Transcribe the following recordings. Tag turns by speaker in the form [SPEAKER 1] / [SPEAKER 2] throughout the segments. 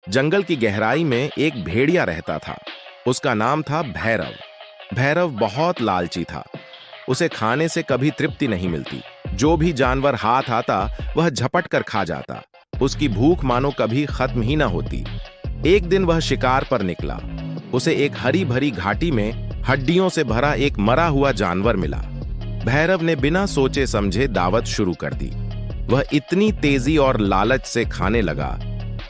[SPEAKER 1] जंगल की गहराई में एक भेड़िया रहता था। उसका नाम था भैरव। भैरव बहुत लालची था। उसे खाने से कभी तृप्ति नहीं मिलती। जो भी जानवर हाथ आता वह झपट कर खा जाता। उसकी भूख मानो कभी खत्म ही ना होती। एक दिन वह शिकार पर निकला। उसे एक हरी भरी घाटी में हड्डियों से भरा एक मरा हुआ जानवर मिला। भैरव ने बिना सोचे समझे दावत शुरू कर दी। वह इतनी तेजी और लालच से खाने लगा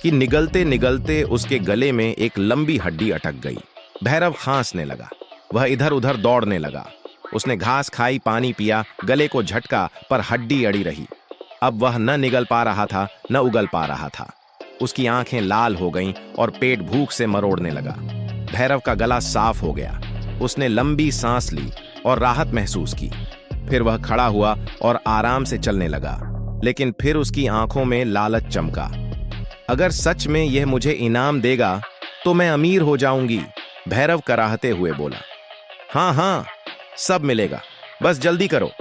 [SPEAKER 1] कि निगलते निगलते उसके गले में एक लंबी हड्डी अटक गई। भैरव खांसने लगा। वह इधर उधर दौड़ने लगा। उसने घास खाई, पानी पिया, गले को झटका, पर हड्डी अड़ी रही। अब वह न निगल पा रहा था न उगल पा रहा था। उसकी आंखें लाल हो गईं और पेट भूख से मरोड़ने लगा। भैरव का गला साफ हो गया। उसने लंबी सांस ली और राहत महसूस की। फिर वह खड़ा हुआ और आराम से चलने लगा। लेकिन फिर उसकी आंखों में लालच चमका। अगर सच में यह मुझे इनाम देगा तो मैं अमीर हो जाऊंगी, भैरव कराहते हुए बोला। हाँ हाँ, सब मिलेगा, बस जल्दी करो।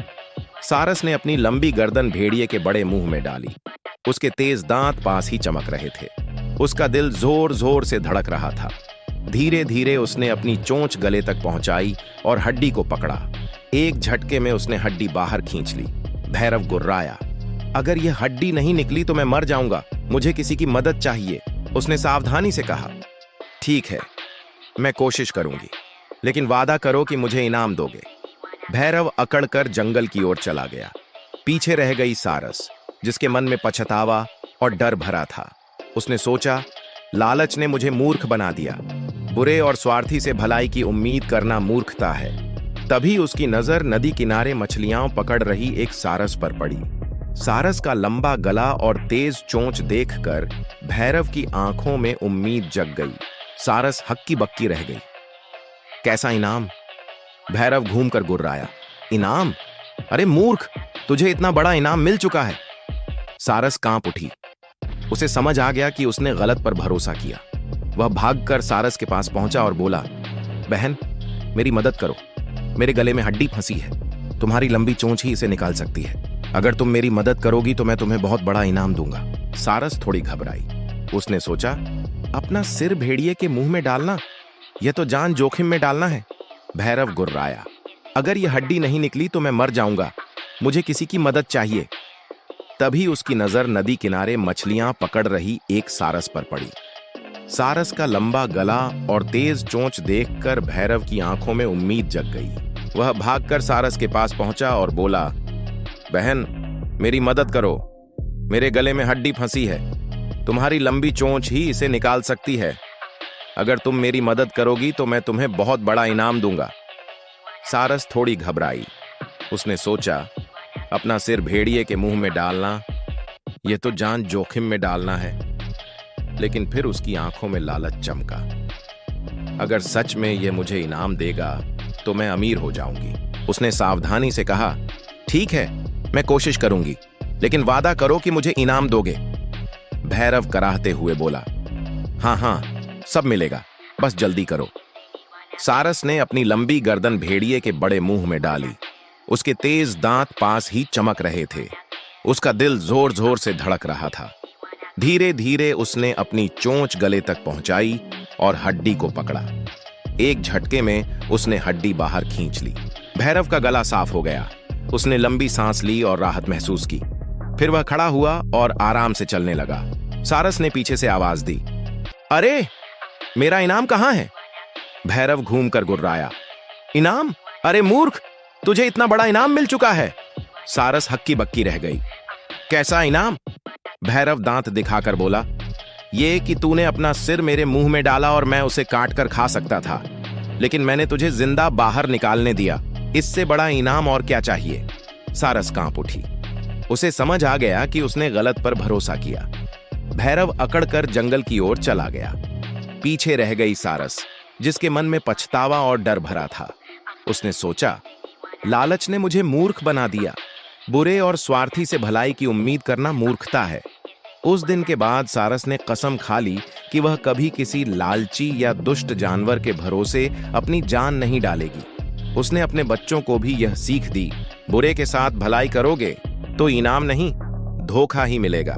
[SPEAKER 1] सारस ने अपनी लंबी गर्दन भेड़िए के बड़े मुंह में डाली। उसके तेज दांत पास ही चमक रहे थे। उसका दिल जोर जोर से धड़क रहा था। धीरे धीरे उसने अपनी चोंच गले तक पहुंचाई और हड्डी को पकड़ा। एक झटके में उसने हड्डी बाहर खींच ली। भैरव गुर्राया। अगर यह हड्डी नहीं निकली तो मैं मर जाऊंगा, मुझे किसी की मदद चाहिए, उसने सावधानी से कहा। ठीक है, मैं कोशिश करूंगी, लेकिन वादा करो कि मुझे इनाम दोगे। भैरव अकड़कर जंगल की ओर चला गया। पीछे रह गई सारस, जिसके मन में पछतावा और डर भरा था। उसने सोचा, लालच ने मुझे मूर्ख बना दिया। बुरे और स्वार्थी से भलाई की उम्मीद करना मूर्खता है। तभी उसकी नजर नदी किनारे मछलियां पकड़ रही एक सारस पर पड़ी। सारस का लंबा गला और तेज चोंच देखकर भैरव की आंखों में उम्मीद जग गई। सारस हक्की बक्की रह गई। कैसा इनाम? भैरव घूमकर गुर्राया। इनाम? अरे मूर्ख, तुझे इतना बड़ा इनाम मिल चुका है। सारस कांप उठी। उसे समझ आ गया कि उसने गलत पर भरोसा किया। वह भागकर सारस के पास पहुंचा और बोला, बहन, मेरी मदद करो। मेरे गले में हड्डी फंसी है। तुम्हारी लंबी चोंच ही इसे निकाल सकती है। अगर तुम मेरी मदद करोगी तो मैं तुम्हें बहुत बड़ा इनाम दूंगा। सारस थोड़ी घबराई। उसने सोचा, अपना सिर भेड़िए के मुंह में डालना, यह तो जान जोखिम में डालना है। भैरव गुर्राया। अगर यह हड्डी नहीं निकली तो मैं मर जाऊंगा, मुझे किसी की मदद चाहिए। तभी उसकी नजर नदी किनारे मछलियां पकड़ रही एक सारस पर पड़ी। सारस का लंबा गला और तेज चोंच देखकर भैरव की आंखों में उम्मीद जग गई। वह भागकर सारस के पास पहुंचा और बोला, बहन, मेरी मदद करो। मेरे गले में हड्डी फंसी है। तुम्हारी लंबी चोंच ही इसे निकाल सकती है। अगर तुम मेरी मदद करोगी तो मैं तुम्हें बहुत बड़ा इनाम दूंगा। सारस थोड़ी घबराई। उसने सोचा, अपना सिर भेड़िए के मुंह में डालना, यह तो जान जोखिम में डालना है। लेकिन फिर उसकी आंखों में लालच चमका। अगर सच में यह मुझे इनाम देगा तो मैं अमीर हो जाऊंगी। उसने सावधानी से कहा, ठीक है, मैं कोशिश करूंगी, लेकिन वादा करो कि मुझे इनाम दोगे। भैरव कराहते हुए बोला, हाँ हाँ, सब मिलेगा, बस जल्दी करो। सारस ने अपनी लंबी गर्दन भेड़िए के बड़े मुंह में डाली। उसके तेज दांत पास ही चमक रहे थे। उसका दिल जोर जोर से धड़क रहा था। धीरे धीरे उसने अपनी चोंच गले तक पहुंचाई और हड्डी को पकड़ा। एक झटके में उसने हड्डी बाहर खींच ली। भैरव का गला साफ हो गया। उसने लंबी सांस ली और राहत महसूस की। फिर वह खड़ा हुआ और आराम से चलने लगा। सारस ने पीछे से आवाज दी, अरे, मेरा इनाम कहां है? भैरव घूमकर गुर्राया। इनाम? अरे मूर्ख, तुझे इतना बड़ा इनाम मिल चुका है। सारस हक्की बक्की रह गई। कैसा इनाम? भैरव दांत दिखाकर बोला, ये कि तूने अपना सिर मेरे मुंह में डाला और मैं उसे काट कर खा सकता था, लेकिन मैंने तुझे जिंदा बाहर निकालने दिया। इससे बड़ा इनाम और क्या चाहिए? सारस कांप उठी। उसे समझ आ गया कि उसने गलत पर भरोसा किया। भैरव अकड़कर जंगल की ओर चला गया। पीछे रह गई सारस, जिसके मन में पछतावा और डर भरा था। उसने सोचा, लालच ने मुझे मूर्ख बना दिया। बुरे और स्वार्थी से भलाई की उम्मीद करना मूर्खता है। उस दिन के बाद सारस ने कसम खा ली कि वह कभी किसी लालची या दुष्ट जानवर के भरोसे अपनी जान नहीं डालेगी। उसने अपने बच्चों को भी यह सीख दी, बुरे के साथ भलाई करोगे तो इनाम नहीं, धोखा ही मिलेगा।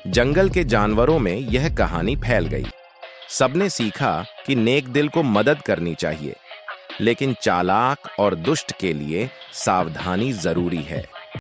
[SPEAKER 1] जंगल के जानवरों में यह कहानी फैल गई। सबने सीखा कि नेक दिल को मदद करनी चाहिए, लेकिन चालाक और दुष्ट के लिए सावधानी जरूरी है।